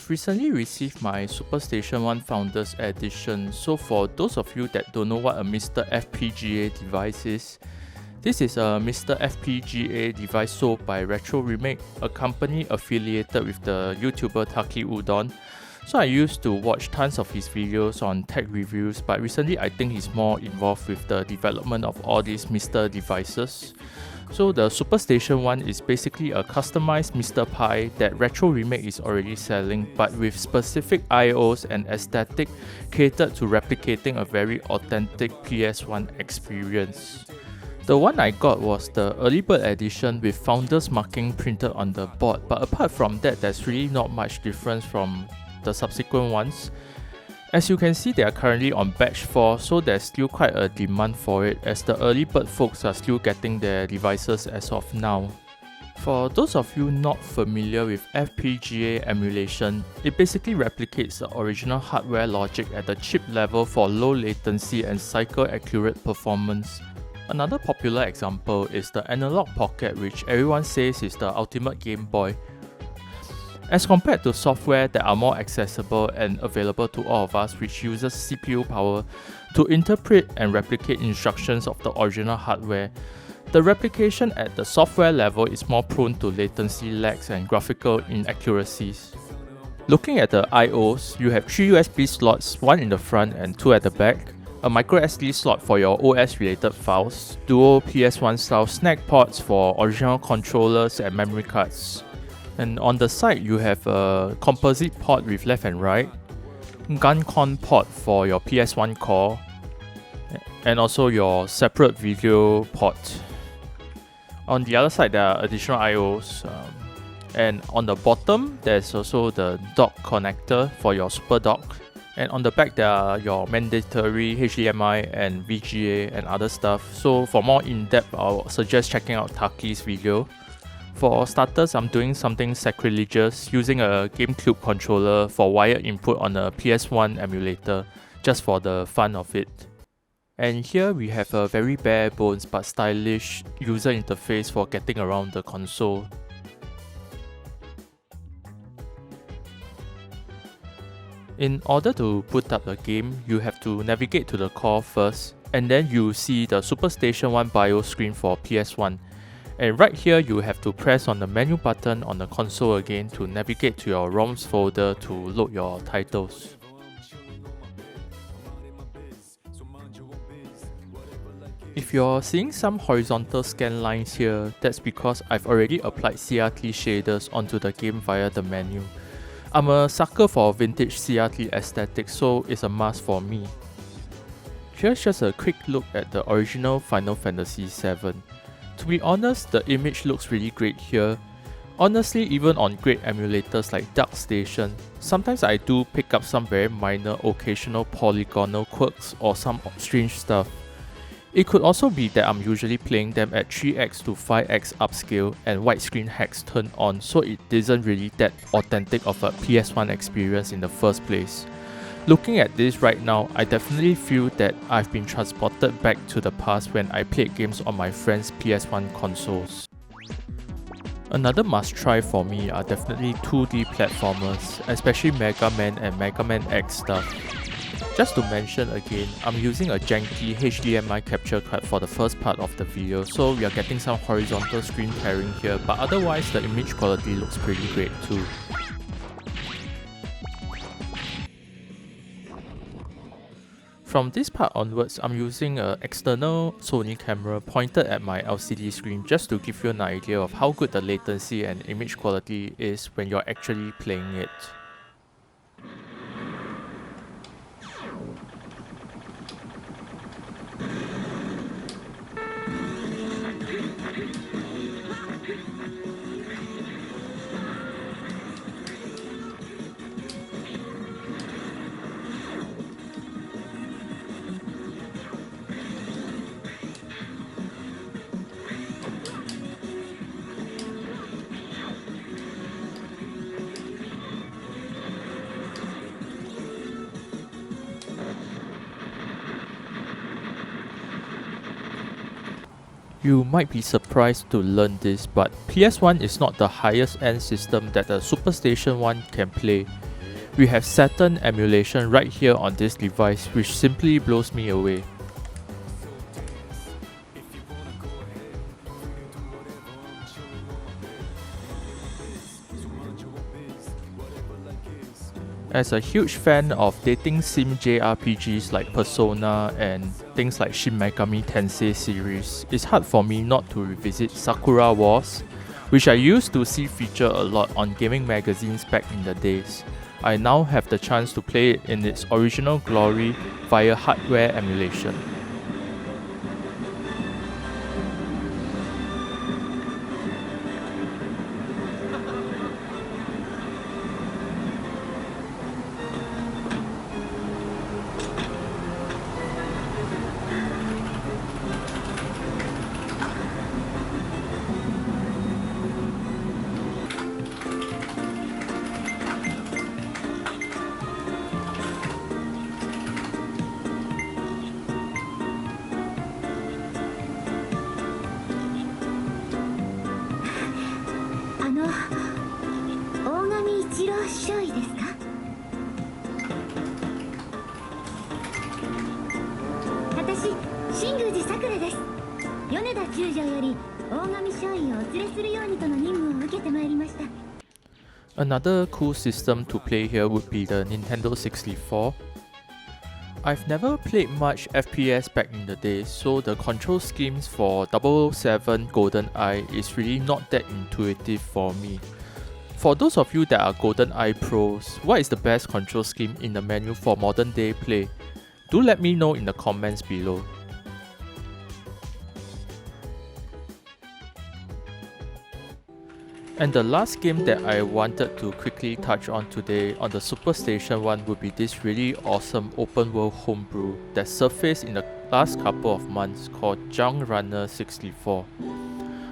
I've recently received my Superstation One Founders Edition, so for those of you that don't know what a Mr. FPGA device is, this is a Mr. FPGA device sold by Retro Remake, a company affiliated with the YouTuber Taki Udon. So I used to watch tons of his videos on tech reviews, but recently I think he's more involved with the development of all these Mr. devices. So the Superstation One is basically a customized Mr. Pi that Retro Remake is already selling, but with specific IOs and aesthetic catered to replicating a very authentic PS1 experience. The one I got was the early bird edition with founders marking printed on the board, but apart from that, there's really not much difference from the subsequent ones. As you can see, they are currently on batch 4, so there's still quite a demand for it, as the early bird folks are still getting their devices as of now. For those of you not familiar with FPGA emulation, it basically replicates the original hardware logic at the chip level for low latency and cycle accurate performance. Another popular example is the Analog Pocket, which everyone says is the ultimate Game Boy. As compared to software that are more accessible and available to all of us, which uses CPU power to interpret and replicate instructions of the original hardware, the replication at the software level is more prone to latency lags and graphical inaccuracies. Looking at the IOs, you have 3 USB slots, 1 in the front and 2 at the back, a microSD slot for your OS related files, dual PS1 style snack ports for original controllers and memory cards. And on the side, you have a composite port with left and right, gun con port for your PS1 core, and also your separate video port. On the other side, there are additional IOs, and on the bottom, there's also the dock connector for your super dock. And on the back, there are your mandatory HDMI and VGA and other stuff. So for more in-depth, I'll suggest checking out Taki's video. For starters, I'm doing something sacrilegious, using a GameCube controller for wired input on a PS1 emulator, just for the fun of it. And here we have a very bare bones but stylish user interface for getting around the console. In order to boot up the game, you have to navigate to the core first, and then you see the Superstation One BIOS screen for PS1. And right here, you have to press on the menu button on the console again to navigate to your ROMs folder to load your titles. If you're seeing some horizontal scan lines here, that's because I've already applied CRT shaders onto the game via the menu. I'm a sucker for vintage CRT aesthetics, so it's a must for me. Here's just a quick look at the original Final Fantasy VII. To be honest, the image looks really great here. Honestly, even on great emulators like DuckStation, sometimes I do pick up some very minor occasional polygonal quirks or some strange stuff. It could also be that I'm usually playing them at 3x to 5x upscale and widescreen hacks turned on, so it isn't really that authentic of a PS1 experience in the first place. Looking at this right now, I definitely feel that I've been transported back to the past when I played games on my friends' PS1 consoles. Another must try for me are definitely 2D platformers, especially Mega Man and Mega Man X stuff. Just to mention again, I'm using a janky HDMI capture card for the first part of the video, so we are getting some horizontal screen tearing here, but otherwise the image quality looks pretty great too. From this part onwards, I'm using an external Sony camera pointed at my LCD screen just to give you an idea of how good the latency and image quality is when you're actually playing it. You might be surprised to learn this, but PS1 is not the highest end system that the Superstation One can play. We have Saturn emulation right here on this device, which simply blows me away. As a huge fan of dating sim JRPGs like Persona and things like Shin Megami Tensei series, it's hard for me not to revisit Sakura Wars, which I used to see feature a lot on gaming magazines back in the days. I now have the chance to play it in its original glory via hardware emulation. Another cool system to play here would be the Nintendo 64. I've never played much FPS back in the day, so the control schemes for 007 GoldenEye is really not that intuitive for me. For those of you that are GoldenEye pros, what is the best control scheme in the menu for modern day play? Do let me know in the comments below. And the last game that I wanted to quickly touch on today on the Superstation One would be this really awesome open world homebrew that surfaced in the last couple of months called Junk Runner 64.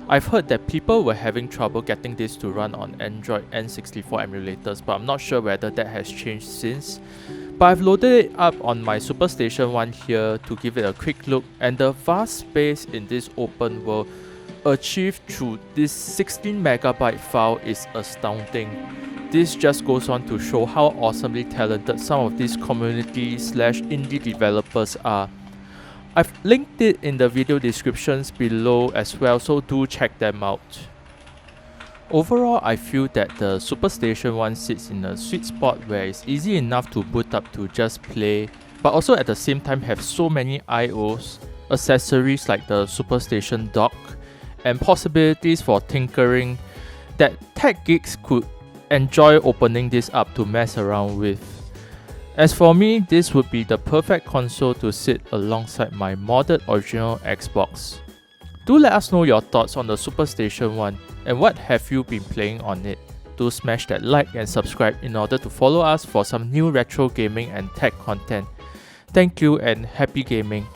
I've heard that people were having trouble getting this to run on Android N64 emulators, but I'm not sure whether that has changed since. But I've loaded it up on my Superstation One here to give it a quick look, and the vast space in this open world achieved through this 16 megabyte file is astounding. This just goes on to show how awesomely talented some of these community/indie developers are. I've linked it in the video descriptions below as well, so do check them out. Overall, I feel that the Superstation One sits in a sweet spot where it's easy enough to boot up to just play, but also at the same time have so many IOs, accessories like the Superstation dock, and possibilities for tinkering that tech geeks could enjoy opening this up to mess around with. As for me, this would be the perfect console to sit alongside my modded original Xbox. Do let us know your thoughts on the Superstation One and what have you been playing on it. Do smash that like and subscribe in order to follow us for some new retro gaming and tech content. Thank you and happy gaming.